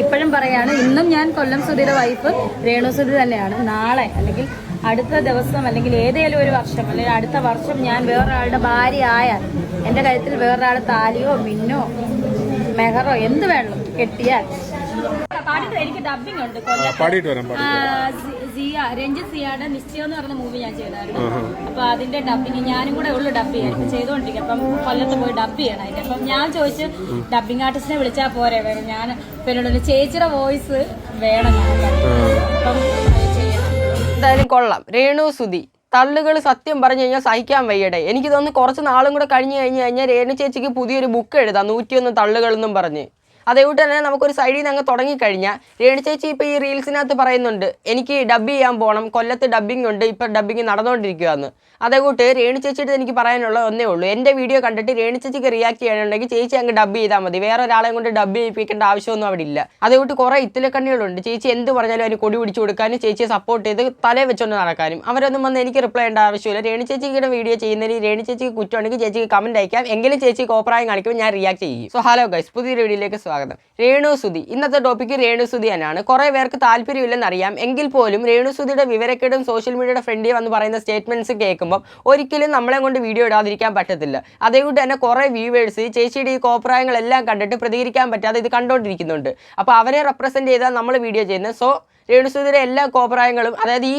ഇപ്പോഴും പറയാണ്, ഇന്നും ഞാൻ കൊല്ലം സുധിയുടെ വൈഫ് രേണു സുധി തന്നെയാണ്. നാളെ അല്ലെങ്കിൽ അടുത്ത ദിവസം അല്ലെങ്കിൽ ഏതെങ്കിലും ഒരു വർഷം അല്ലെങ്കിൽ അടുത്ത വർഷം ഞാൻ വേറൊരാളുടെ ഭാര്യ ആയാൽ എൻ്റെ കഴുത്തിൽ വേറൊരാൾ താലിയോ മിന്നോ മെഹറോ എന്ത് വേണം കെട്ടിയാൽ എനിക്ക് ഡബിങ് ഉണ്ട്. രഞ്ജിത്ത് സിയാടെ നിശ്ചയം എന്ന് പറഞ്ഞ മൂവി ഞാൻ ചെയ്തായിരുന്നു. അപ്പൊ അതിന്റെ ഡബിങ് ഞാനും കൂടെ ഉള്ളു ഡബ് ചെയ്യാൻ ചെയ്തോണ്ടിരിക്കും. അപ്പം കൊല്ലത്ത് പോയി ഡബ് ചെയ്യണം അതിന്റെ. അപ്പം ഞാൻ ചോദിച്ചു ഡബിങ് ആർട്ടിസ്റ്റിനെ വിളിച്ചാൽ പോരെ, ഞാൻ പിന്നെ ചേച്ചിയുടെ വോയിസ് വേണം. അപ്പം എന്തായാലും കൊള്ളാം. രേണു സുധി തള്ളുകൾ സത്യം പറഞ്ഞു കഴിഞ്ഞാൽ സഹിക്കാൻ വയ്യടെ. എനിക്ക് തോന്നുന്നു കുറച്ച് നാളും കൂടെ കഴിഞ്ഞ് കഴിഞ്ഞാൽ രേണു ചേച്ചിക്ക് പുതിയൊരു ബുക്ക് എഴുതാം, 101 തള്ളുകൾ എന്നും പറഞ്ഞ്. അതേപോലെ തന്നെ നമുക്കൊരു സൈഡിൽ നിന്ന് അങ്ങ് തുടങ്ങിക്കഴിഞ്ഞാൽ രേണു ചേച്ചി ഇപ്പോൾ ഈ റീൽസിനകത്ത് പറയുന്നുണ്ട് എനിക്ക് ഡബ് ചെയ്യാൻ പോകണം, കൊല്ലത്ത് ഡബ്ബിംഗ് ഉണ്ട്, ഇപ്പം ഡബ്ബിങ് നടന്നുകൊണ്ടിരിക്കുകയെന്ന്. അതേകൂട്ട് രേണു ചേച്ചിയുടെ എനിക്ക് പറയാനുള്ള ഒന്നേ ഉള്ളൂ, എൻ്റെ വീഡിയോ കണ്ടിട്ട് രേണു ചേച്ചിക്ക് റിയാക്ട് ചെയ്യാനുണ്ടെങ്കിൽ ചേച്ചി അങ്ങ് ഡബ് ചെയ്താൽ മതി, വേറെ ഒരാളെ കൊണ്ട് ഡബ് ചെയ്യിപ്പിക്കേണ്ട ആവശ്യമൊന്നും അവിടെ ഇല്ല. അതേകൂട്ട് കുറേ ഇത്തിലക്കണ്ണികളുണ്ട്, ചേച്ചി എന്ത് പറഞ്ഞാലും അതിന് കൊടി പിടിച്ചു കൊടുക്കാനും ചേച്ചിയെ സപ്പോർട്ട് ചെയ്ത് തലേ വെച്ചുകൊണ്ട് നടക്കാനും. അവരൊന്നും വന്ന് എനിക്ക് റിപ്ലൈ ചെയ്യേണ്ട ആവശ്യമില്ല. രേണു ചേച്ചിയുടെ വീഡിയോ ചെയ്യുന്നതിന് രേണു ചേച്ചിക്ക് കുറ്റമുണ്ടെങ്കിൽ ചേച്ചിക്ക് കമൻറ്റ് അയക്കാം, എങ്കിലും ചേച്ചി കോപ്രായം കാണിക്കുമ്പോൾ ഞാൻ റിയാക്ട് ചെയ്യും. സോ ഹലോ ഗൈസ്, പുതിയൊരു വീഡിയോയിലേക്ക് സ്വാഗതം. രേണു സുധി, ഇന്നത്തെ ടോപ്പിക്ക് രേണു സുധി തന്നെയാണ്. കുറേ പേർക്ക് താല്പര്യമില്ലെന്നറിയാം, എങ്കിൽ പോലും രേണു സുധിയുടെ വിവരക്കേടും സോഷ്യൽ മീഡിയയുടെ ഫ്രണ്ടിൽ വന്ന് പറയുന്ന സ്റ്റേറ്റ്മെന്റ്സ് കേൾക്കുമ്പോൾ ഒരിക്കലും നമ്മളെ കൊണ്ട് വീഡിയോ ഇടാതിരിക്കാൻ പറ്റത്തില്ല. അതേകൊണ്ട് തന്നെ കുറേ വ്യൂവേഴ്സ് ചേച്ചിയുടെ ഈ കോപ്രായങ്ങളെല്ലാം കണ്ടിട്ട് പ്രതികരിക്കാൻ പറ്റാതെ ഇത് കണ്ടുകൊണ്ടിരിക്കുന്നുണ്ട്. അപ്പോൾ അവരെ റെപ്രസെൻറ്റ് ചെയ്താൽ നമ്മൾ വീഡിയോ ചെയ്യുന്നത്. സോ രേണു സുധിയുടെ എല്ലാ കോപ്രായങ്ങളും, അതായത് ഈ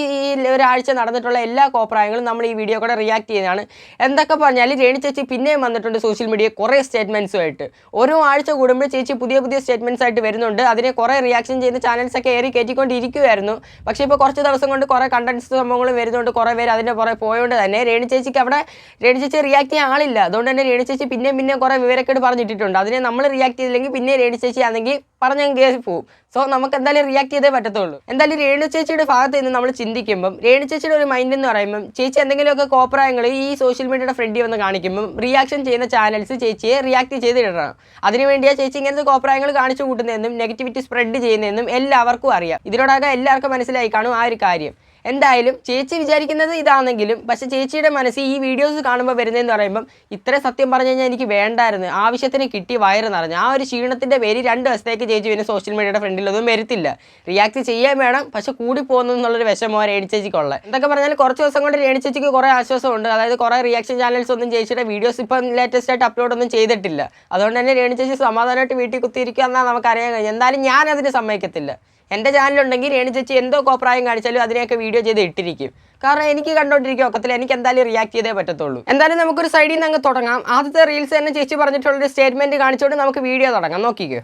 ഒരാഴ്ച നടന്നിട്ടുള്ള എല്ലാ കോപ്രായങ്ങളും നമ്മൾ ഈ വീഡിയോ കൂടെ റിയാക്ട് ചെയ്യുന്നതാണ്. എന്തൊക്കെ പറഞ്ഞാലും രേണു ചേച്ചി പിന്നെയും വന്നിട്ടുണ്ട് സോഷ്യൽ മീഡിയ കുറേ സ്റ്റേറ്റ്മെൻറ്റ്സുമായിട്ട്. ഓരോ ആഴ്ച കൂടുമ്പോൾ ചേച്ചി പുതിയ പുതിയ സ്റ്റേറ്റ്മെൻറ്റ്സ് ആയിട്ട് വരുന്നുണ്ട്. അതിനെ കുറേ റിയാക്ഷൻ ചെയ്യുന്ന ചാനൽസൊക്കെ ഏറി കയറ്റിക്കൊണ്ടിരിക്കുമായിരുന്നു. പക്ഷേ ഇപ്പോൾ കുറച്ച് ദിവസം കൊണ്ട് കുറേ കണ്ടൻസ് സംഭവങ്ങളും വരുന്നുണ്ട്, കുറേ പേര് അതിൻ്റെ പുറകെ പോയതുകൊണ്ട് തന്നെ രേണു ചേച്ചിക്ക് അവിടെ രേണു ചേച്ചി റിയാക്ട് ചെയ്യാൻ ആളില്ല. അതുകൊണ്ട് തന്നെ രേണു ചേച്ചി പിന്നെയും കുറേ വിവരക്കേട് പറഞ്ഞിട്ടിട്ടുണ്ട്. അതിനെ നമ്മൾ റിയാക്ട് ചെയ്തില്ലെങ്കിൽ പിന്നെ രേണു ചേച്ചി ആണെങ്കിൽ പറഞ്ഞാൽ കയറി പോവും. സോ നമുക്ക് എന്തായാലും റിയാക്ട് ചെയ്തേ പറ്റത്തുള്ളൂ. എന്തായാലും രേണു ചേച്ചിയുടെ ഭാഗത്ത് നിന്ന് നമ്മൾ ചിന്തിക്കുമ്പം രേണു ചേച്ചിയുടെ ഒരു മൈൻഡ് എന്ന് പറയുമ്പം ചേച്ചി എന്തെങ്കിലുമൊക്കെ കോപ്രായങ്ങൾ ഈ സോഷ്യൽ മീഡിയയുടെ ഫ്രണ്ടിൽ വന്ന് കാണിക്കുമ്പം റിയാക്ഷൻ ചെയ്യുന്ന ചാനൽസ് ചേച്ചിയെ റിയാക്ട് ചെയ്തിടണം. അതിനുവേണ്ടിയാണ് ചേച്ചി ഇങ്ങനത്തെ കോപ്രായങ്ങൾ കാണിച്ചു കൂട്ടുന്നതെന്നും നെഗറ്റിവിറ്റി സ്പ്രെഡ് ചെയ്യുന്നതെന്നും എല്ലാവർക്കും അറിയാം. ഇതിനോടൊക്കെ എല്ലാവർക്കും മനസ്സിലായി കാണും ആ ഒരു കാര്യം. എന്തായാലും ചേച്ചി വിചാരിക്കുന്നത് ഇതാണെങ്കിലും പക്ഷേ ചേച്ചിയുടെ മനസ്സിൽ ഈ വീഡിയോസ് കാണുമ്പോൾ വരുന്നതെന്ന് പറയുമ്പം ഇത്ര സത്യം പറഞ്ഞു കഴിഞ്ഞാൽ എനിക്ക് വേണ്ടായിരുന്നു, ആവശ്യത്തിന് കിട്ടി വയറ് നിറഞ്ഞു, ആ ഒരു ക്ഷീണത്തിൻ്റെ പേര് 2 ദിവസത്തേക്ക് ചേച്ചി പിന്നെ സോഷ്യൽ മീഡിയയുടെ ഫ്രണ്ടിലൊന്നും വരുത്തില്ല. റിയാക്ട് ചെയ്യാൻ വേണം, പക്ഷെ കൂടി പോകുന്നു എന്നുള്ളൊരു വിഷമോ രേണു ചേച്ചിക്കുള്ളത്. എന്തൊക്കെ പറഞ്ഞാൽ കുറച്ച് ദിവസം കൊണ്ട് രേണു ചേച്ചിക്ക് കുറേ ആശ്വാസമുണ്ട്. അതായത് കുറേ റിയാക്ഷൻ ചാനൽസ് ഒന്നും ചേച്ചിയുടെ വീഡിയോസ് ഇപ്പം ലേറ്റസ്റ്റ് ആയിട്ട് അപ്ലോഡ് ഒന്നും ചെയ്തിട്ടില്ല. അതുകൊണ്ട് തന്നെ രേണു ചേച്ചി സമാധാനമായിട്ട് വീട്ടിൽ കുത്തിയിരിക്കുക എന്നാണ് നമുക്കറിയാൻ കഴിഞ്ഞത്. എന്തായാലും ഞാൻ അതിന് സമ്മതിക്കത്തില്ല. എൻ്റെ ചാനലുണ്ടെങ്കിൽ രേണു ചേച്ചി എന്തോ കോപ്രായം കാണിച്ചാലും അതിനെയൊക്കെ വീഡിയോ ചെയ്ത് ഇട്ടിരിക്കും. കാരണം എനിക്ക് കണ്ടോണ്ടിരിക്കുക ഒക്കത്തില്ല, എനിക്ക് എന്തായാലും റിയാക്ട് ചെയ്തേ പറ്റത്തുള്ളൂ. എന്തായാലും നമുക്കൊരു സൈഡിൽ നിന്ന് അങ്ങ് തുടങ്ങാം. ആദ്യത്തെ റീൽസ് തന്നെ ചേച്ചി പറഞ്ഞിട്ടുള്ളൊരു സ്റ്റേറ്റ്മെന്റ് കാണിച്ചുകൊണ്ട് നമുക്ക് വീഡിയോ തുടങ്ങാം. നോക്കിക്കോ.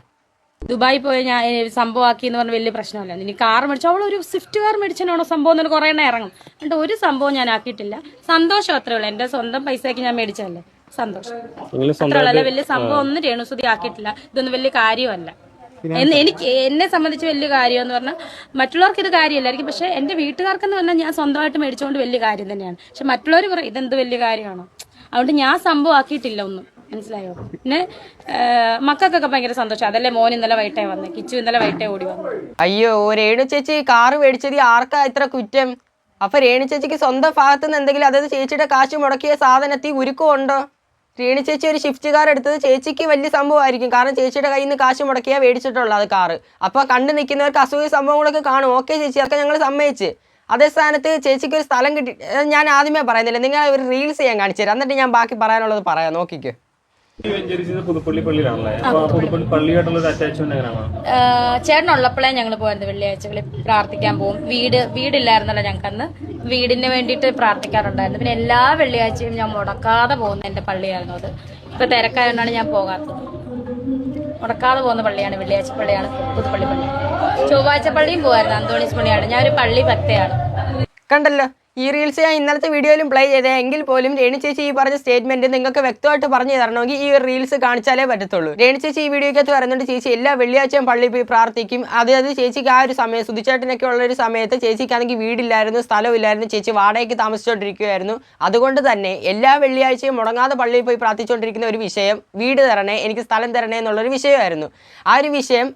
ദുബായി പോയി ഞാൻ സംഭവമാക്കി എന്ന് പറഞ്ഞ വലിയ പ്രശ്നമല്ല. ഇനി കാർ മേടിച്ചു, അവൾ ഒരു സ്വിഫ്റ്റ് കാർ മേടിച്ചാണോ സംഭവം എന്ന് കുറേ എണ്ണം ഇറങ്ങും. എന്നിട്ട് ഒരു സംഭവം ഞാൻ ആക്കിയിട്ടില്ല. സന്തോഷം അത്രേ ഉള്ളൂ. എൻ്റെ സ്വന്തം പൈസയ്ക്ക് ഞാൻ മേടിച്ചല്ലേ, സന്തോഷം അത്രേ ഉള്ളൂ. വലിയ സംഭവം ഒന്നും രേണു സുധി ആക്കിയിട്ടില്ല. ഇതൊന്നും വലിയ കാര്യമല്ല. എനിക്ക് എന്നെ സംബന്ധിച്ച് വലിയ കാര്യം എന്ന് പറഞ്ഞാൽ മറ്റുള്ളവർക്ക് ഇത് കാര്യമല്ലായിരിക്കും, പക്ഷെ എൻ്റെ വീട്ടുകാർക്കെന്ന് പറഞ്ഞാൽ ഞാൻ സ്വന്തമായിട്ട് മേടിച്ചുകൊണ്ട് വലിയ കാര്യം തന്നെയാണ്. പക്ഷെ മറ്റുള്ളവർ പറയും ഇതെന്ത് വലിയ കാര്യമാണോ, അതുകൊണ്ട് ഞാൻ സംഭവം ആക്കിയിട്ടില്ല ഒന്നും. മനസ്സിലായോ? പിന്നെ മക്കൾക്കൊക്കെ ഭയങ്കര സന്തോഷം. അതല്ലേ മോൻ ഇന്നലെ വൈകിട്ടേ വന്ന്, കിച്ചു ഇന്നലെ വൈകിട്ടേ ഓടി വന്നു. അയ്യോ, രേണു ചേച്ചി കാറ് മേടിച്ചത് ആർക്കാ ഇത്ര കുറ്റം? അപ്പൊ രേണു ചേച്ചിക്ക് സ്വന്തം ഭാഗത്തു നിന്ന് എന്തെങ്കിലും, അതായത് ചേച്ചിയുടെ കാശ് മുടക്കിയ സാധനത്തിൽ ഉരുക്കമുണ്ടോ? രേണു ചേച്ചി ഒരു ഷിഫ്റ്റ് കാർ എടുത്തത് ചേച്ചിക്ക് വലിയ സംഭവമായിരിക്കും. കാരണം ചേച്ചിയുടെ കയ്യിൽ നിന്ന് കാശ് മുടക്കിയാൽ മേടിച്ചിട്ടുള്ളത് അത് കാറ്. അപ്പോൾ കണ്ടു നിൽക്കുന്നവർക്ക് അസൂയ സംഭവങ്ങളൊക്കെ കാണും. ഓക്കെ ചേച്ചി, അതൊക്കെ ഞങ്ങൾ സമ്മതിച്ച്. അതേ സ്ഥാനത്ത് ചേച്ചിക്ക് ഒരു സ്ഥലം കിട്ടി. ഞാൻ ആദ്യമേ പറയുന്നില്ല, നിങ്ങൾ ഒരു റീൽസ് ചെയ്യാൻ കാണിച്ചു തരാം, എന്നിട്ട് ഞാൻ ബാക്കി പറയാനുള്ളത് പറയാം. നോക്കിക്കോ. ചേട്ടനുള്ളപ്പോഴേ ഞങ്ങൾ പോയിരുന്നു. വെള്ളിയാഴ്ചകളിൽ പ്രാർത്ഥിക്കാൻ പോകും. വീടില്ലായിരുന്നല്ലോ ഞങ്ങൾക്ക് അന്ന്. വീടിന് വേണ്ടിയിട്ട് പ്രാർത്ഥിക്കാറുണ്ടായിരുന്നു. പിന്നെ എല്ലാ വെള്ളിയാഴ്ചയും ഞാൻ മുടക്കാതെ പോകുന്ന എൻ്റെ പള്ളിയായിരുന്നു അത്. ഇപ്പൊ തിരക്കായതുകൊണ്ടാണ് ഞാൻ പോകാത്തത്. മുടക്കാതെ പോകുന്ന പള്ളിയാണ്, വെള്ളിയാഴ്ച പള്ളിയാണ് പുതുപ്പള്ളി പള്ളി. ചൊവ്വാഴ്ച പള്ളിയും പോകായിരുന്നു, അന്തോണീസ് പള്ളിയാണ്. ഞാനൊരു പള്ളി ഭക്തയാണ്. കണ്ടല്ലോ, ഈ റീൽസ് ഞാൻ ഇന്നലത്തെ വീഡിയോയിലും പ്ലേ ചെയ്തേ. എങ്കിൽ പോലും രേണു ചേച്ചി ഈ പറഞ്ഞ സ്റ്റേറ്റ്മെന്റ് നിങ്ങൾക്ക് വ്യക്തമായിട്ട് പറഞ്ഞു തരണമെങ്കിൽ ഈ ഒരു റീൽസ് കാണിച്ചാലേ പറ്റത്തുള്ളൂ. രേണു ചേച്ചി ഈ വീഡിയോക്കകത്ത് പറയുന്നുണ്ട് ചേച്ചി എല്ലാ വെള്ളിയാഴ്ചയും പള്ളിയിൽ പോയി പ്രാർത്ഥിക്കും. അതായത് ചേച്ചിക്ക് ആ ഒരു സമയം, സുധിച്ചേട്ടനൊക്കെ ഉള്ളൊരു സമയത്ത് ചേച്ചിക്കാണെങ്കിൽ വീടില്ലായിരുന്നു, സ്ഥലമില്ലായിരുന്നു, ചേച്ചി വാടകയ്ക്ക് താമസിച്ചുകൊണ്ടിരിക്കുകയായിരുന്നു. അതുകൊണ്ട് തന്നെ എല്ലാ വെള്ളിയാഴ്ചയും മുടങ്ങാതെ പള്ളിയിൽ പോയി പ്രാർത്ഥിച്ചുകൊണ്ടിരിക്കുന്ന ഒരു വിഷയം, വീട് തരണേ, എനിക്ക് സ്ഥലം തരണേ എന്നുള്ളൊരു വിഷയമായിരുന്നു. ആ ഒരു വിഷയം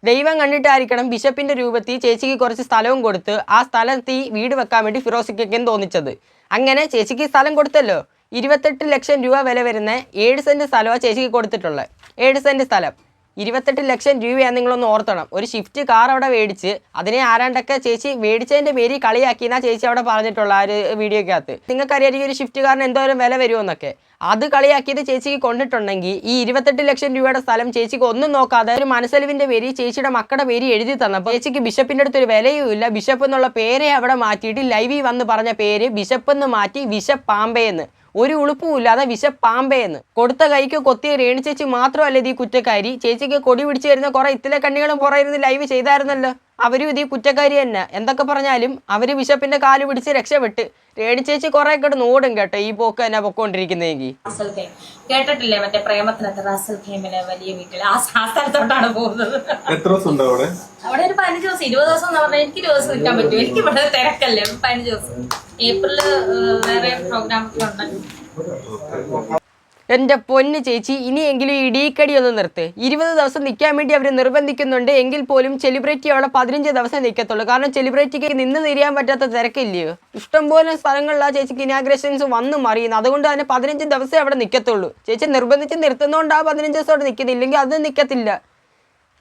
ദൈവം കണ്ടിട്ടായിരിക്കണം ബിഷപ്പിന്റെ രൂപത്തിൽ ചേച്ചിക്ക് കുറച്ച് സ്ഥലവും കൊടുത്ത് ആ സ്ഥലത്ത് വീട് വെക്കാൻ വേണ്ടി ഫിറോസിക്കും തോന്നിച്ചത്. അങ്ങനെ ചേച്ചിക്ക് സ്ഥലം കൊടുത്തല്ലോ. 28 ലക്ഷം രൂപ വില വരുന്ന 7 സെന്റ് സ്ഥലമാണ് ചേച്ചിക്ക് കൊടുത്തിട്ടുള്ളത്. 7 സെന്റ് സ്ഥലം 28 ലക്ഷം രൂപയാണ് നിങ്ങളൊന്ന് ഓർത്തണം. ഒരു ഷിഫ്റ്റ് കാർ അവിടെ മേടിച്ച് അതിനെ ആരാണ്ടൊക്കെ ചേച്ചി മേടിച്ചതിൻ്റെ പേര് കളിയാക്കി എന്നാ ചേച്ചി അവിടെ പറഞ്ഞിട്ടുള്ള ആ ഒരു വീഡിയോക്കകത്ത്. നിങ്ങൾക്കറിയാം ഒരു ഷിഫ്റ്റ് കാറിന് എന്തോരം വില വരുമെന്നൊക്കെ. അത് കളിയാക്കിയത് ചേച്ചിക്ക് കൊണ്ടിട്ടുണ്ടെങ്കിൽ ഈ 28 ലക്ഷം രൂപയുടെ സ്ഥലം ചേച്ചിക്ക് ഒന്നും നോക്കാതെ ഒരു മനസ്സലിവിൻ്റെ പേര് ചേച്ചിയുടെ മക്കളുടെ പേര് എഴുതി തന്നപ്പോൾ ചേച്ചിക്ക് ബിഷപ്പിൻ്റെ അടുത്തൊരു വിലയും ഇല്ല. ബിഷപ്പ് എന്നുള്ള പേരെ അവിടെ മാറ്റിയിട്ട് ലൈവിൽ വന്ന് പറഞ്ഞ പേര് ബിഷപ്പ് എന്ന് മാറ്റി വിഷപ്പാമ്പയെന്ന്. ഒരു ഉളുപ്പുമില്ലാതെ വിഷപ്പാമ്പയെന്ന്. കൊടുത്ത കൈക്ക് കൊത്തിയ രേണു ചേച്ചി മാത്രമല്ല ഇത് ഈ കുറ്റക്കാരി. ചേച്ചിക്ക് കൊടി പിടിച്ചു വരുന്ന കുറെ ഇത്തിലെ കണ്ണികളും പുറയിരുന്ന് ലൈവ് ചെയ്തായിരുന്നല്ലോ. അവരും ഇത് ഈ കുറ്റക്കാരി തന്നെ. എന്തൊക്കെ പറഞ്ഞാലും അവര് ബിഷപ്പിന്റെ കാല് പിടിച്ച് രക്ഷപ്പെട്ട്. രേണു ചേച്ചി കുറെ കിടന്ന് ഓടും കേട്ടോ ഈ പോക്ക് തന്നെ പൊക്കോണ്ടിരിക്കുന്നെങ്കിൽ. കേട്ടിട്ടില്ലേ മറ്റേ പ്രേമത്തിനകത്ത് റാസൽ ഖേമിലെ വലിയ വീട്ടിൽ ആ സ്ഥലത്തോട്ടാണ് പോകുന്നത്. എത്ര ദിവസം ഉണ്ട് അവിടെ? അവിടെ ഒരു 15 ദിവസം 20 ദിവസം എന്ന് പറഞ്ഞാൽ എനിക്ക് 20 ദിവസം നിൽക്കാൻ പറ്റും. എനിക്ക് ഇവിടെ തിരക്കല്ലേ. 15 ദിവസം ഏപ്രില് വേറെ പ്രോഗ്രാം ഒക്കെ ഉണ്ടല്ലോ. എൻ്റെ പൊന്ന് ചേച്ചി, ഇനിയെങ്കിലും ഇടീക്കടി ഒന്ന് നിർത്ത്. 20 ദിവസം നിൽക്കാൻ വേണ്ടി അവർ നിർബന്ധിക്കുന്നുണ്ട് എങ്കിൽ പോലും സെലിബ്രിറ്റി അവിടെ 15 ദിവസം നിൽക്കത്തുള്ളൂ. കാരണം സെലിബ്രിറ്റിക്ക് നിന്ന് തിരിയാൻ പറ്റാത്ത തിരക്കില്ലയോ. ഇഷ്ടംപോലെ സ്ഥലങ്ങളിൽ ആ ചേച്ചിക്ക് ഇനാഗ്രേഷൻസ് വന്നു മറിയുന്നു. അതുകൊണ്ട് തന്നെ 15 ദിവസം അവിടെ നിൽക്കത്തുള്ളൂ. ചേച്ചി നിർബന്ധിച്ച് നിർത്തുന്നതുകൊണ്ട് ആ 15 ദിവസം അവിടെ നിൽക്കുന്നില്ലെങ്കിൽ അത് നിൽക്കത്തില്ല.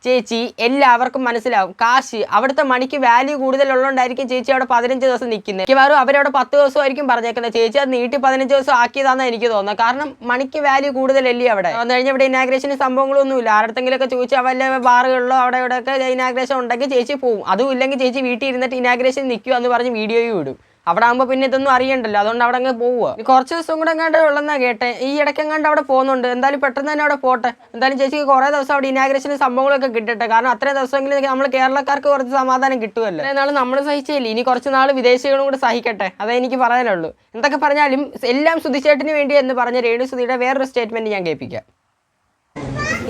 ചേച്ചി എല്ലാവർക്കും മനസ്സിലാവും കാശ് അവിടുത്തെ മണിക്ക് വാല്യൂ കൂടുതലുള്ളതുകൊണ്ടായിരിക്കും ചേച്ചി അവിടെ 15 ദിവസം നിൽക്കുന്നത്. മിക്കവാറും അവരവിടെ 10 ദിവസമായിരിക്കും പറഞ്ഞേക്കുന്നത്. ചേച്ചി അത് നീട്ടി 15 ദിവസം ആക്കിയതാണെന്ന് എനിക്ക് തോന്നുന്നത്. കാരണം മണിക്ക് വാല്യൂ കൂടുതലല്ലേ അവിടെ. വന്നു കഴിഞ്ഞാൽ ഇവിടെ ഇനാഗ്രേഷന് സംഭവങ്ങളൊന്നുമില്ല. ആരുടെങ്കിലൊക്കെ ചോദിച്ചാൽ വല്ല ബാറുകളിലോ അവിടെ ഇവിടെയൊക്കെ ഇനാഗ്രേഷൻ ഉണ്ടെങ്കിൽ ചേച്ചി പോവും. അതും ഇല്ലെങ്കിൽ ചേച്ചി വീട്ടിൽ ഇരുന്നിട്ട് ഇനാഗ്രേഷൻ നിൽക്കുക എന്ന് പറഞ്ഞ് വീഡിയോയും ഇടും. അവിടെ ആകുമ്പോൾ പിന്നെ ഇതൊന്നും അറിയണ്ടല്ലോ. അതുകൊണ്ട് അവിടെ അങ്ങ് പോവുക. കുറച്ച് ദിവസം കൂടെ എങ്ങാണ്ട് ഉള്ളതെന്നാ കേട്ടെ. ഈ ഇടയ്ക്കെങ്ങാണ്ട് അവിടെ പോകുന്നുണ്ട്. എന്തായാലും പെട്ടെന്ന് തന്നെ അവിടെ പോട്ടെ. എന്തായാലും ചേച്ചിക്ക് കുറേ ദിവസം അവിടെ ഇനാഗ്രേഷന് സംഭവങ്ങളൊക്കെ കിട്ടട്ടെ. കാരണം അത്രയും ദിവസമെങ്കിലും നമ്മൾ കേരളക്കാർക്ക് കുറച്ച് സമാധാനം കിട്ടുമല്ലോ. അത്രയും നാൾ നമ്മൾ സഹിച്ചില്ലേ, ഇനി കുറച്ച് നാൾ വിദേശികളും കൂടെ സഹിക്കട്ടെ. അതേ എനിക്ക് പറയാനുള്ളൂ. എന്തൊക്കെ പറഞ്ഞാലും എല്ലാം സുധിച്ചേട്ടന് വേണ്ടി എന്ന് പറഞ്ഞ രേണു സുധിയുടെ വേറൊരു സ്റ്റേറ്റ്മെന്റ് ഞാൻ കേൾപ്പിക്കാം.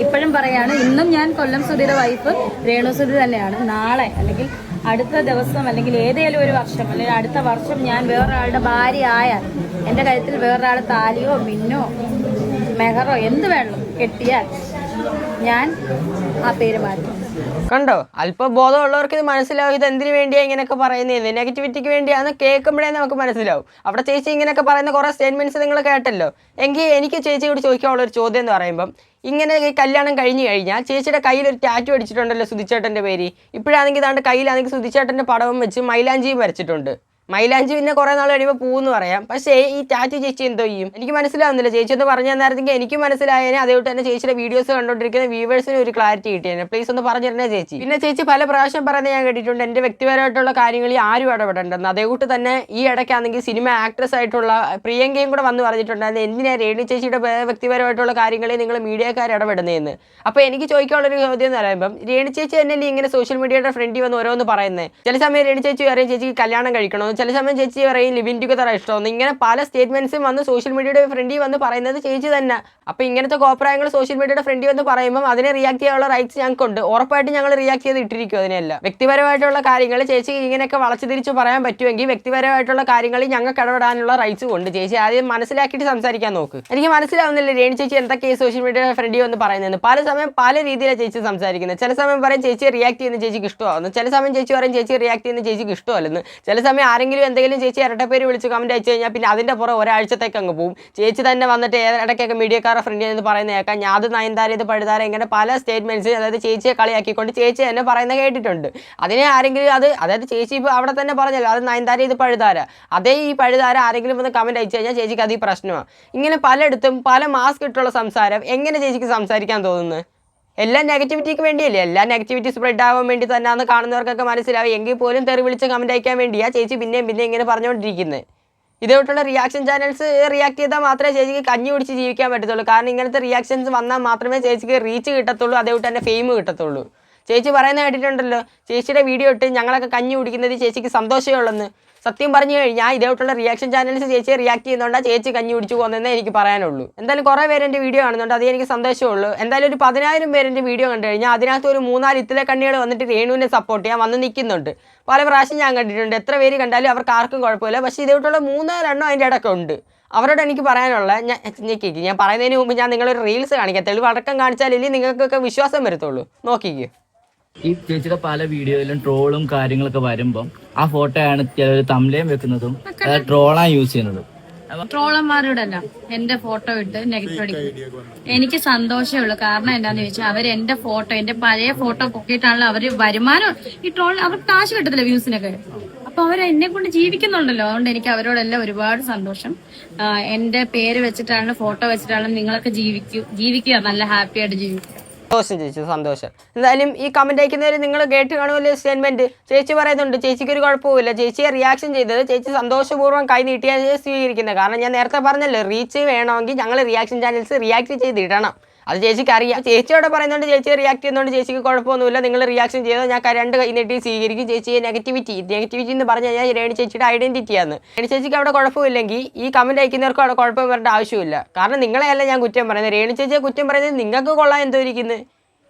ഇപ്പോഴും പറയാണ്, ഇന്നും ഞാൻ കൊല്ലം സുധിയുടെ വൈഫ് രേണു സുധി തന്നെയാണ്. നാളെ അല്ലെങ്കിൽ അടുത്ത ദിവസം അല്ലെങ്കിൽ ഏതെങ്കിലും ഒരു വർഷം അല്ലെങ്കിൽ അടുത്ത വർഷം ഞാൻ വേറൊരാളുടെ ഭാര്യ ആയാൽ എൻ്റെ കഴുത്തിൽ വേറൊരാൾ താലിയോ മിന്നോ മെഹറോ എന്ത് വേണം കെട്ടിയാൽ ഞാൻ ആ പേര് മാറ്റും. കണ്ടോ, അല്പബോധമുള്ളവർക്ക് ഇത് മനസ്സിലാവും. ഇത് എന്തിനു വേണ്ടിയാണ് ഇങ്ങനെയൊക്കെ പറയുന്നത്, നെഗറ്റിവിറ്റിക്ക് വേണ്ടിയാണെന്ന് കേൾക്കുമ്പോഴേ നമുക്ക് മനസ്സിലാവും. അവിടെ ചേച്ചി ഇങ്ങനെയൊക്കെ പറയുന്ന കുറേ സ്റ്റേറ്റ്മെന്റ്സ് നിങ്ങൾ കേട്ടല്ലോ. എങ്കിൽ എനിക്ക് ചേച്ചിയോട് ചോദിക്കാനുള്ള ഒരു ചോദ്യം എന്ന് പറയുമ്പം, ഇങ്ങനെ കല്യാണം കഴിഞ്ഞു കഴിഞ്ഞാൽ ചേച്ചിയുടെ കയ്യിൽ ഒരു ടാറ്റു അടിച്ചിട്ടുണ്ടല്ലോ സുധിച്ചേട്ടൻ്റെ പേര്. ഇപ്പോഴാണെങ്കിൽ ഇതാണ്ട് കയ്യിലാണെങ്കിൽ സുധിച്ചേട്ടൻ്റെ പടവും വെച്ച് മൈലാഞ്ചിയും വരച്ചിട്ടുണ്ട്. മൈലാഞ്ചി പിന്നെ കുറേ നാൾ കഴിയുമ്പോൾ പൂവെന്ന് പറയാം. പക്ഷേ ഈ ടാറ്റു ചേച്ചി എന്തോ ചെയ്യും എനിക്ക് മനസ്സിലാവുന്നില്ല. ചേച്ചി ഒന്ന് പറഞ്ഞു തന്നായിരുന്നെങ്കിൽ എനിക്ക് മനസ്സിലായേനെ. അതേപോലെ തന്നെ ചേച്ചിയുടെ വീഡിയോസ് കണ്ടുകൊണ്ടിരിക്കുന്ന വ്യൂവേഴ്സിന് ഒരു ക്ലാരിറ്റി കിട്ടിയേനെ. പ്ലീസ് ഒന്ന് പറഞ്ഞു തരണേ ചേച്ചി. പിന്നെ ചേച്ചി പല പ്രാവശ്യം പറയുന്നത് ഞാൻ കേട്ടിട്ടുണ്ട്, എൻ്റെ വ്യക്തിപരമായിട്ടുള്ള കാര്യങ്ങളിൽ ആരും ഇടപെടേണ്ടെന്ന്. അതേകൂട്ട് തന്നെ ഈ ഇടയ്ക്കാണെങ്കിൽ സിനിമ ആക്ട്രസ് ആയിട്ടുള്ള പ്രിയങ്കയും കൂടെ വന്ന് പറഞ്ഞിട്ടുണ്ടായിരുന്നു, എന്തിനാ രേണു ചേച്ചിയുടെ വ്യക്തിപരമായിട്ടുള്ള കാര്യങ്ങളിൽ നിങ്ങൾ മീഡിയക്കാർ ഇടപെടുന്നതെന്ന്. അപ്പോൾ എനിക്ക് ചോദിക്കാനുള്ളൊരു ചോദ്യം എന്ന് പറയുമ്പം, രേണു ചേച്ചി തന്നെയല്ലേ ഇങ്ങനെ സോഷ്യൽ മീഡിയയുടെ ഫ്രണ്ടിൽ വന്ന് ഓരോന്ന് പറയുന്നത്. ചില സമയം രേണു ചേച്ചി പറയും ചേച്ചിക്ക് കല്യാണം കഴിക്കണമെന്ന്, ചില സമയം ചേച്ചി പറയും ലിവിൻ ടുഗദർ ഇഷ്ടമെന്ന്. ഇങ്ങനെ പല സ്റ്റേറ്റ്മെന്റ്സും വന്ന് സോഷ്യൽ മീഡിയയുടെ ഫ്രണ്ടിൽ വന്ന് പറയുന്നത് ചേച്ചി തന്നെ. അപ്പോൾ ഇങ്ങനത്തെ കോപ്രായങ്ങൾ സോഷ്യൽ മീഡിയയുടെ ഫ്രണ്ടിൽ വന്ന് പറയുമ്പോൾ അതിനെ റിയാക്ട് ചെയ്യാനുള്ള റൈറ്റ്സ് ഞങ്ങൾക്കുണ്ട്. ഉറപ്പായിട്ടും ഞങ്ങൾ റിയാക്ട് ചെയ്ത് ഇട്ടിരിക്കും അതിനെല്ലാം. വ്യക്തിപരമായിട്ടുള്ള കാര്യങ്ങൾ ചേച്ചി ഇങ്ങനെയൊക്കെ വളച്ചു തിരിച്ച് പറയാൻ പറ്റുമെങ്കിൽ വ്യക്തിപരമായിട്ടുള്ള കാര്യങ്ങളിൽ ഞങ്ങൾക്ക് ഇടപെടാനുള്ള റൈറ്റ്സ് ഉണ്ട്. ചേച്ചി ആദ്യം മനസ്സിലാക്കിയിട്ട് സംസാരിക്കാൻ നോക്ക്. എനിക്ക് മനസ്സിലാവുന്നില്ല രേണു ചേച്ചി എന്തൊക്കെ സോഷ്യൽ മീഡിയയുടെ ഫ്രണ്ടിൽ വന്ന് പറയുന്നത്. പല സമയം പല രീതിയിലാണ് ചേച്ചി സംസാരിക്കുന്നത്. ചില സമയം പറയും ചേച്ചി റിയാക്ട് ചെയ്യുന്ന ചേച്ചിക്ക് ഇഷ്ടമാവുന്നു, ചില സമയം ചേച്ചി പറയും ചേച്ചി റിയാക്ട് ചെയ്യുന്ന ചേച്ചിക്ക് ഇഷ്ടമല്ലെന്ന്. ചില സമയം ആരെങ്കിലും എന്തെങ്കിലും ചേച്ചി ഇരട്ടപ്പേര് വിളിച്ച് കമന്റ് അയച്ചു കഴിഞ്ഞാൽ പിന്നെ അതിൻ്റെ പുറം ഒരാഴ്ചത്തേക്ക് അങ്ങ് പോകും. ചേച്ചി തന്നെ വന്നിട്ട് ഇടയ്ക്കൊക്കെ മീഡിയക്കാരുടെ ഫ്രണ്ടിൽ നിന്ന് പറയുന്ന കേൾക്കാം, ഞാൻ അത് നയൻതാര ഇത് പഴുതാര, ഇങ്ങനെ പല സ്റ്റേറ്റ്മെന്റ്സ് അതായത് ചേച്ചിയെ കളിയാക്കിക്കൊണ്ട് ചേച്ചി തന്നെ പറയുന്നത് കേട്ടിട്ടുണ്ട്. അതിനെ ആരെങ്കിലും അതായത് ചേച്ചി ഇപ്പോൾ അവിടെ തന്നെ പറഞ്ഞല്ലോ അത് നയൻതാര ഇത് പഴുതാര, അതേ ഈ പഴുതാര ആരെങ്കിലും വന്ന് കമന്റ് അയച്ചു കഴിഞ്ഞാൽ ചേച്ചിക്ക് അത് ഈ പ്രശ്നമാണ്. ഇങ്ങനെ പലയിടത്തും പല മാസ്ക് ഇട്ടുള്ള സംസാരം എങ്ങനെ ചേച്ചിക്ക് സംസാരിക്കാൻ തോന്നുന്നത്? എല്ലാം നെഗറ്റിവിറ്റിക്ക് വേണ്ടിയല്ലേ, എല്ലാ നെഗറ്റിവിറ്റി സ്പ്രെഡ് ആവാൻ വേണ്ടി തന്നെയാണെന്ന് കാണുന്നവർക്കൊക്കെ മനസ്സിലാവും. എങ്കിൽ പോലും തെറി വിളിച്ച് കമന്റ് അയക്കാൻ വേണ്ടിയാണ് ചേച്ചി പിന്നെയും ഇങ്ങനെ പറഞ്ഞുകൊണ്ടിരിക്കുന്നത്. ഇതേപോലുള്ള റിയാക്ഷൻ ചാനൽസ് റിയാക്ട് ചെയ്താൽ മാത്രമേ ചേച്ചിക്ക് കഞ്ഞി കുടിച്ച് ജീവിക്കാൻ പറ്റത്തുള്ളൂ. കാരണം ഇങ്ങനത്തെ റിയാക്ഷൻസ് വന്നാൽ മാത്രമേ ചേച്ചിക്ക് റീച്ച് കിട്ടത്തുള്ളൂ, അതേപോലെ തന്നെ ഫെയിം കിട്ടത്തുള്ളൂ. ചേച്ചി പറയുന്നത് കേട്ടിട്ടുണ്ടല്ലോ, ചേച്ചിയുടെ വീഡിയോ ഇട്ട് ഞങ്ങളൊക്കെ കഞ്ഞി കുടിക്കുന്നത് ചേച്ചിക്ക് സന്തോഷമേ ഉള്ളെന്ന്. സത്യം പറഞ്ഞു കഴിഞ്ഞാൽ ഇതേപോലുള്ള റിയാക്ഷൻ ചാനൽസ് ചേച്ചിയെ റിയാക്ട് ചെയ്യുന്നതുകൊണ്ടാണ് ചേച്ചി കഞ്ഞി കുടിച്ചു പോകുന്നതെന്നേ എനിക്ക് പറയാനുള്ളൂ. എന്തായാലും കുറേ പേര് എൻ്റെ വീഡിയോ കാണുന്നുണ്ട്, അതേ എനിക്ക് സന്തോഷമുള്ളൂ. എന്തായാലും ഒരു 10,000 പേര് എൻ്റെ വീഡിയോ കണ്ടു കഴിഞ്ഞാൽ അതിനകത്ത് ഒരു 3-4 ഇത്തിലെ കണ്ണികൾ വന്നിട്ട് രേണുവിനെ സപ്പോർട്ട് ചെയ്യാൻ വന്ന് നിൽക്കുന്നുണ്ട്. പല പ്രാവശ്യം ഞാൻ കണ്ടിട്ടുണ്ട്. എത്ര പേര് കണ്ടാലും അവർക്ക് ആർക്കും കുഴപ്പമില്ല. പക്ഷേ ഇതേപോലുള്ള 3-2 അതിൻ്റെ ഇടയ്ക്കുണ്ട്. അവരോട് എനിക്ക് പറയാനുള്ള ഞാൻ പറയുന്നതിന് മുമ്പ് ഞാൻ നിങ്ങളൊരു റീൽസ് കാണിക്കാം. തെളിവടക്കം കാണിച്ചാലല്ലേ നിങ്ങൾക്കൊക്കെ വിശ്വാസം വരത്തുള്ളൂ. നോക്കിക്കോ. ഈ ചേച്ചിയുടെ പല വീഡിയോയിലും ട്രോളും കാര്യങ്ങളൊക്കെ വരുമ്പം ആ ഫോട്ടോയാണ് ചിലർ തംബ്നെയിൽ വെക്കുന്നതും ട്രോളാൻ യൂസ് ചെയ്യുന്നതും. ട്രോളന്മാരോടല്ല എന്റെ ഫോട്ടോ ഇട്ട് നെഗറ്റീവ് അടിക്കും. എനിക്ക് സന്തോഷമേ ഉള്ളൂ. കാരണം എന്താന്ന് ചോദിച്ചാൽ അവർ എന്റെ ഫോട്ടോ, എന്റെ പഴയ ഫോട്ടോ പൊക്കിയിട്ടാണല്ലോ അവര് വരുമാനം. ഈ ട്രോൾ അവർക്ക് കാശ് കിട്ടത്തില്ല വ്യൂസിനൊക്കെ. അപ്പൊ അവർ എന്നെ കൊണ്ട് ജീവിക്കുന്നുണ്ടല്ലോ. അതുകൊണ്ട് എനിക്ക് അവരോടെല്ലാം ഒരുപാട് സന്തോഷം. എന്റെ പേര് വെച്ചിട്ടാണ്, ഫോട്ടോ വെച്ചിട്ടാണ് നിങ്ങളൊക്കെ ജീവിക്കുക, നല്ല ഹാപ്പി ആയിട്ട് ജീവിക്കുക. സന്തോഷം ചേച്ചി, സന്തോഷം. എന്തായാലും ഈ കമന്റ് അയക്കുന്നവർ നിങ്ങൾ കേട്ട് കാണുമല്ലോ സ്റ്റേറ്റ്മെന്റ്. ചേച്ചി പറയുന്നുണ്ട് ചേച്ചിക്ക് ഒരു കുഴപ്പമില്ല. ചേച്ചിയെ റിയാക്ഷൻ ചെയ്തത് ചേച്ചി സന്തോഷപൂർവ്വം കൈ നീട്ടിയാണ് സ്വീകരിക്കുന്നത്. കാരണം ഞാൻ നേരത്തെ പറഞ്ഞല്ലോ, റീച്ച് വേണമെങ്കിൽ ഞങ്ങൾ റിയാക്ഷൻ ചാനൽസ് റിയാക്ട് ചെയ്തിടണം. അത് ചേച്ചിക്ക് അറിയാം. ചേച്ചിയോടെ പറയുന്നുണ്ട് ചേച്ചിയെ റിയാക്ട് ചെയ്യുന്നതുകൊണ്ട് ചേച്ചിക്ക് കുഴപ്പമൊന്നുമില്ല. നിങ്ങൾ റിയാക്ഷൻ ചെയ്തോ ഞാൻ രണ്ട് കൈ നീട്ടി സ്വീകരിക്കും. ചേച്ചിയെ നെഗറ്റിവിറ്റി എന്ന് പറഞ്ഞു കഴിഞ്ഞാൽ രേണു ചേച്ചിയുടെ ഐഡന്റിറ്റിയാണ്. രേണു ചേച്ചിക്ക് അവിടെ കുഴപ്പമില്ലെങ്കിൽ ഈ കമന്റ് അയക്കുന്നവർക്ക് അവിടെ കുഴപ്പം വരേണ്ട ആവശ്യമില്ല. കാരണം നിങ്ങളെയല്ല ഞാൻ കുറ്റം പറയുന്നത്. രേണു ചേച്ചിയെ കുറ്റം പറയുന്നത് നിങ്ങൾക്ക് കൊള്ളാൻ എന്തോ ഇരിക്കുന്നത്.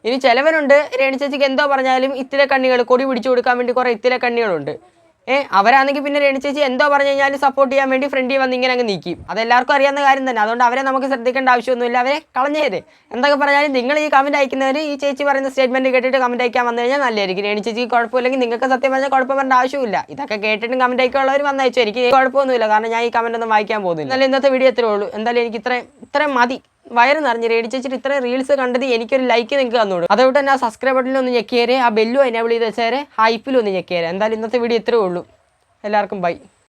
ഇനി ചിലവനുണ്ട് രേണു ചേച്ചിക്ക് എന്തോ പറഞ്ഞാലും ഇത്തിരി കണ്ണികൾ കൊടി പിടിച്ചു കൊടുക്കാൻ വേണ്ടി കുറേ ഇത്തിരി കണ്ണികളുണ്ട്. അവരാണെങ്കിൽ പിന്നെ രേണു ചേച്ചി എന്തോ പറഞ്ഞു കഴിഞ്ഞാൽ സപ്പോർട്ട് ചെയ്യാൻ വേണ്ടി ഫ്രണ്ടിൽ വന്ന് ഇങ്ങനെ അങ്ങ് നീക്കും. അതെല്ലാവർക്കും അറിയാവുന്ന കാര്യം തന്നെ. അതുകൊണ്ട് അവരെ നമുക്ക് ശ്രദ്ധിക്കേണ്ട ആവശ്യമൊന്നുമില്ല. അവരെ കളഞ്ഞേര്. എന്തൊക്കെ പറഞ്ഞാലും നിങ്ങൾ ഈ കമന്റ് അയക്കുന്നവർ ഈ ചേച്ചി പറയുന്ന സ്റ്റേറ്റ്മെന്റ് കേട്ടിട്ട് കമന്റ് അയക്കാൻ വന്നു കഴിഞ്ഞാൽ നല്ലതായിരിക്കും. രേണു ചേച്ചിക്ക് കുഴപ്പമില്ലെങ്കിൽ നിങ്ങൾക്ക് സത്യം പറഞ്ഞാൽ കുഴപ്പം വരേണ്ട ആവശ്യമില്ല. ഇതൊക്കെ കേട്ടിട്ടും കമന്റ് അയക്കാനുള്ളവർ വന്നയച്ചു. എനിക്ക് കുഴപ്പമൊന്നുമില്ല. കാരണം ഞാൻ ഈ കമന്റ് ഒന്നും വായിക്കാൻ പോകുന്നില്ല. എന്നാലും ഇന്നത്തെ വീഡിയോ എത്രയേ ഉള്ളൂ. എന്തായാലും എനിക്ക് ഇത്രയും മതി. വയറ് നിറഞ്ഞ് രേണു ചേച്ചിട്ട് ഇത്രയും റീൽസ് കണ്ടത് എനിക്കൊരു ലൈക്ക് നിങ്ങൾക്ക് തന്നോളൂ. അതുകൊണ്ട് തന്നെ ആ സബ്സ്ക്രൈബ് ബട്ടണിൽ ഒന്ന് ഞെക്കിയേരെ, ആ ബെല്ലും എനേബിൾ ചെയ്ത് വെച്ചേരെ, ഹൈപ്പിലും ഒന്ന് ഞെക്കിയേരെ. എന്തായാലും ഇന്നത്തെ വീഡിയോ ഇത്രയേ ഉള്ളൂ. എല്ലാവർക്കും ബൈ.